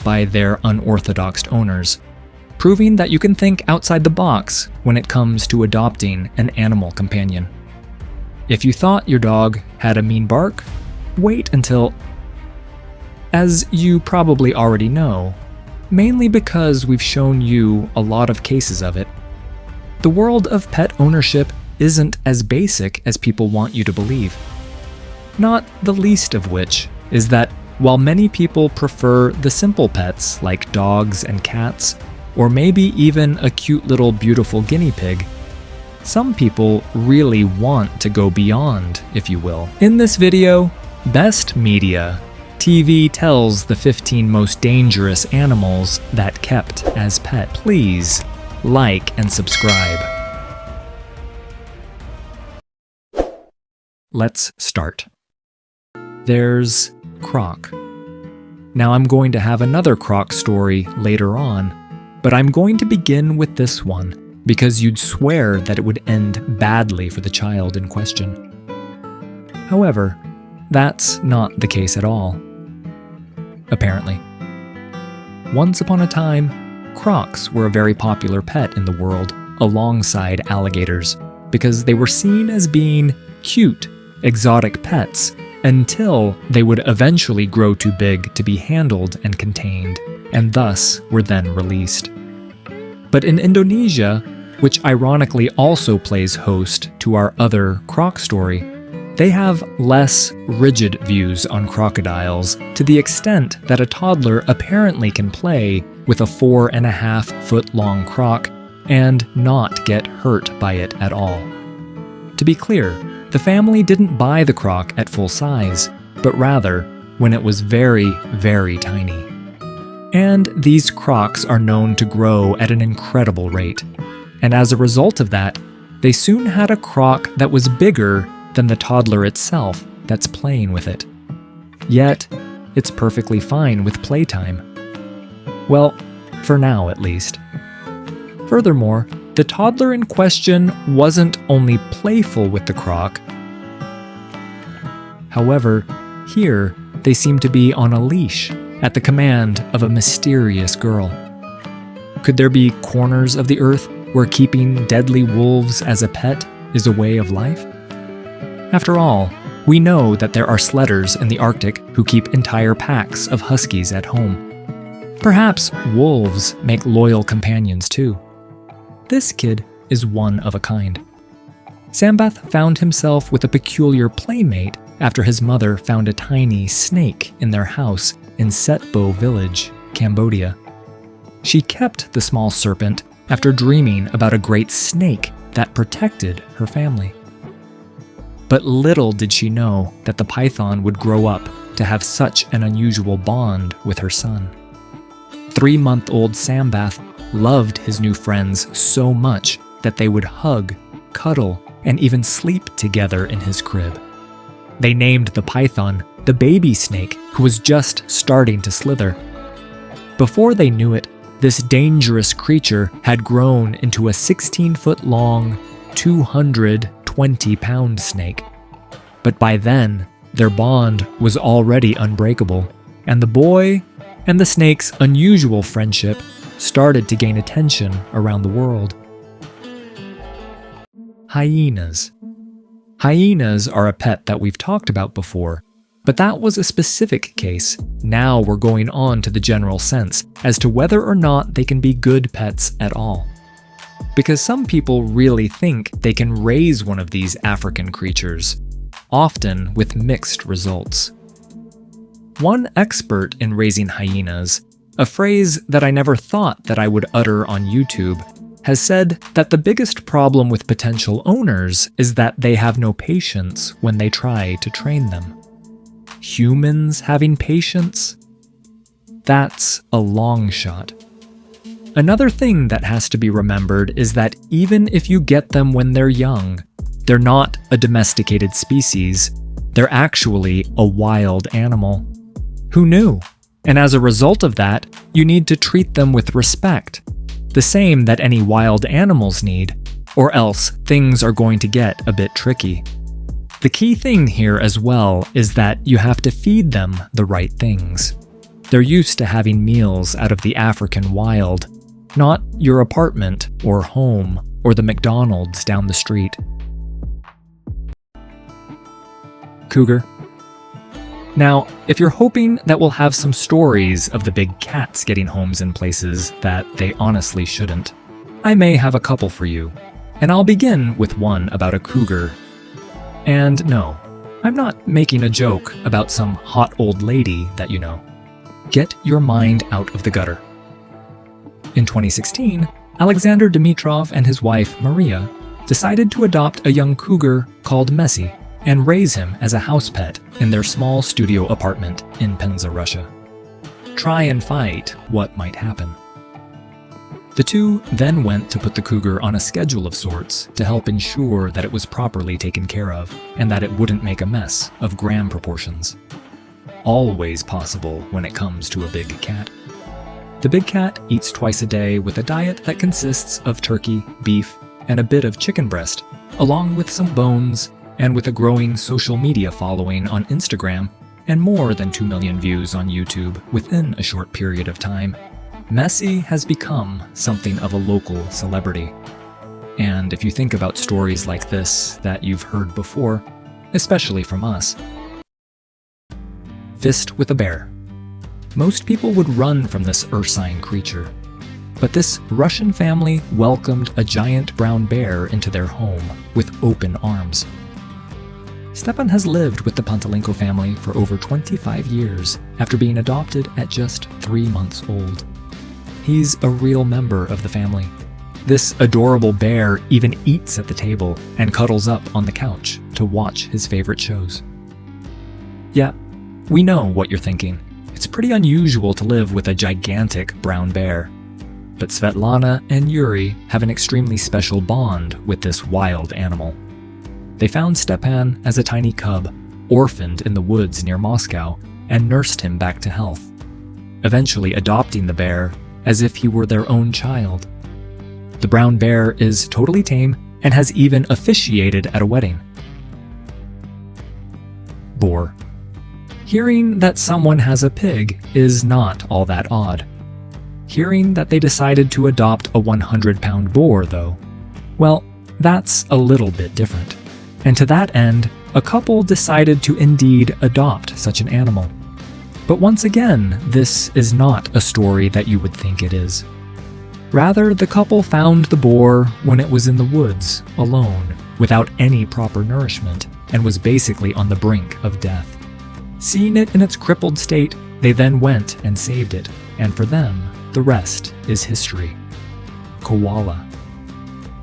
by their unorthodox owners, proving that you can think outside the box when it comes to adopting an animal companion. If you thought your dog had a mean bark, wait until... As you probably already know, mainly because we've shown you a lot of cases of it, the world of pet ownership isn't as basic as people want you to believe. Not the least of which is that while many people prefer the simple pets like dogs and cats, or maybe even a cute little beautiful guinea pig, some people really want to go beyond, if you will. In this video, Bestmediatv tells the 15 most dangerous animals that kept as pet. Please like and subscribe. Let's start. There's Croc. Now I'm going to have another Croc story later on, but I'm going to begin with this one because you'd swear that it would end badly for the child in question. However, that's not the case at all. Apparently. Once upon a time, crocs were a very popular pet in the world alongside alligators because they were seen as being cute, exotic pets until they would eventually grow too big to be handled and contained, and thus were then released. But in Indonesia, which ironically also plays host to our other croc story, they have less rigid views on crocodiles to the extent that a toddler apparently can play with a 4.5-foot-long croc and not get hurt by it at all. To be clear, the family didn't buy the croc at full size, but rather when it was very, very tiny. And these crocs are known to grow at an incredible rate. And as a result of that, they soon had a croc that was bigger than the toddler itself that's playing with it. Yet, it's perfectly fine with playtime. Well, for now at least. Furthermore, the toddler in question wasn't only playful with the croc. However, here they seem to be on a leash at the command of a mysterious girl. Could there be corners of the earth where keeping deadly wolves as a pet is a way of life? After all, we know that there are sledders in the Arctic who keep entire packs of huskies at home. Perhaps wolves make loyal companions too. This kid is one of a kind. Sambath found himself with a peculiar playmate after his mother found a tiny snake in their house in Setbo village, Cambodia. She kept the small serpent after dreaming about a great snake that protected her family. But little did she know that the python would grow up to have such an unusual bond with her son. 3-month-old Sambath loved his new friends so much that they would hug, cuddle, and even sleep together in his crib. They named the python the baby snake who was just starting to slither. Before they knew it, this dangerous creature had grown into a 16-foot-long, 220-pound snake. But by then, their bond was already unbreakable, and the boy and the snake's unusual friendship started to gain attention around the world. Hyenas. Hyenas are a pet that we've talked about before, but that was a specific case. Now we're going on to the general sense as to whether or not they can be good pets at all. Because some people really think they can raise one of these African creatures, often with mixed results. One expert in raising hyenas, a phrase that I never thought that I would utter on YouTube, has said that the biggest problem with potential owners is that they have no patience when they try to train them. Humans having patience? That's a long shot. Another thing that has to be remembered is that even if you get them when they're young, they're not a domesticated species. They're actually a wild animal. Who knew? And as a result of that, you need to treat them with respect, the same that any wild animals need, or else things are going to get a bit tricky. The key thing here as well is that you have to feed them the right things. They're used to having meals out of the African wild, not your apartment or home or the McDonald's down the street. Cougar. Now, if you're hoping that we'll have some stories of the big cats getting homes in places that they honestly shouldn't, I may have a couple for you, and I'll begin with one about a cougar. And no, I'm not making a joke about some hot old lady that you know. Get your mind out of the gutter. In 2016, Alexander Dimitrov and his wife, Maria, decided to adopt a young cougar called Messi and raise him as a house pet in their small studio apartment in Penza, Russia. Try and fight what might happen. The two then went to put the cougar on a schedule of sorts to help ensure that it was properly taken care of and that it wouldn't make a mess of gram proportions. Always possible when it comes to a big cat. The big cat eats twice a day with a diet that consists of turkey, beef, and a bit of chicken breast, along with some bones, and with a growing social media following on Instagram and more than 2 million views on YouTube within a short period of time, Messi has become something of a local celebrity. And if you think about stories like this that you've heard before, especially from us. Fist with a bear. Most people would run from this ursine creature. But this Russian family welcomed a giant brown bear into their home with open arms. Stepan has lived with the Pantelenko family for over 25 years after being adopted at just 3 months old. He's a real member of the family. This adorable bear even eats at the table and cuddles up on the couch to watch his favorite shows. Yeah, we know what you're thinking. It's pretty unusual to live with a gigantic brown bear. But Svetlana and Yuri have an extremely special bond with this wild animal. They found Stepan as a tiny cub, orphaned in the woods near Moscow, and nursed him back to health, eventually adopting the bear as if he were their own child. The brown bear is totally tame and has even officiated at a wedding. Boar. Hearing that someone has a pig is not all that odd. Hearing that they decided to adopt a 100-pound boar, though, well, that's a little bit different. And to that end, a couple decided to indeed adopt such an animal. But once again, this is not a story that you would think it is. Rather, the couple found the boar when it was in the woods, alone, without any proper nourishment, and was basically on the brink of death. Seeing it in its crippled state, they then went and saved it, and for them, the rest is history. Koala.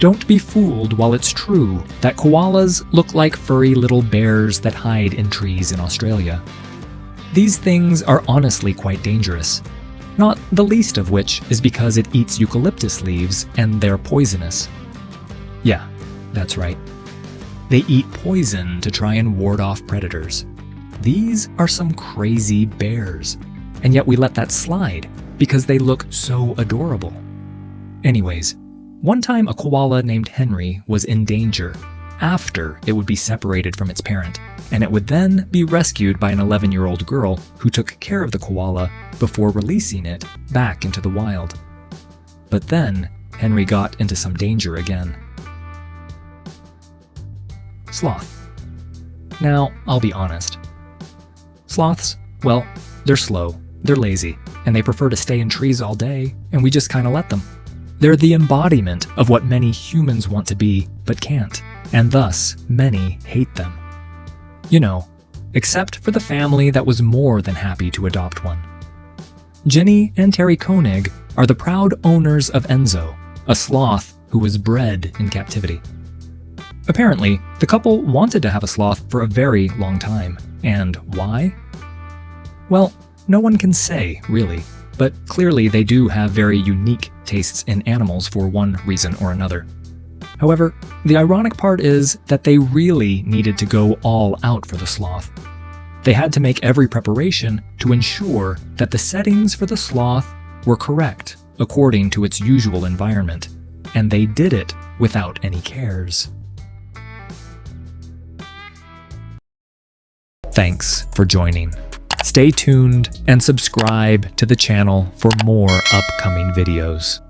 Don't be fooled while it's true that koalas look like furry little bears that hide in trees in Australia. These things are honestly quite dangerous, not the least of which is because it eats eucalyptus leaves and they're poisonous. Yeah, that's right. They eat poison to try and ward off predators. These are some crazy bears, and yet we let that slide because they look so adorable. Anyways, one time a koala named Henry was in danger after it would be separated from its parent, and it would then be rescued by an 11-year-old girl who took care of the koala before releasing it back into the wild. But then, Henry got into some danger again. Sloth. Now, I'll be honest. Sloths, well, they're slow, they're lazy, and they prefer to stay in trees all day, and we just kinda let them. They're the embodiment of what many humans want to be, but can't, and thus, many hate them. You know, except for the family that was more than happy to adopt one. Jenny and Terry Koenig are the proud owners of Enzo, a sloth who was bred in captivity. Apparently, the couple wanted to have a sloth for a very long time, and why? Well, no one can say, really, but clearly they do have very unique tastes in animals for one reason or another. However, the ironic part is that they really needed to go all out for the sloth. They had to make every preparation to ensure that the settings for the sloth were correct according to its usual environment, and they did it without any cares. Thanks for joining. Stay tuned and subscribe to the channel for more upcoming videos.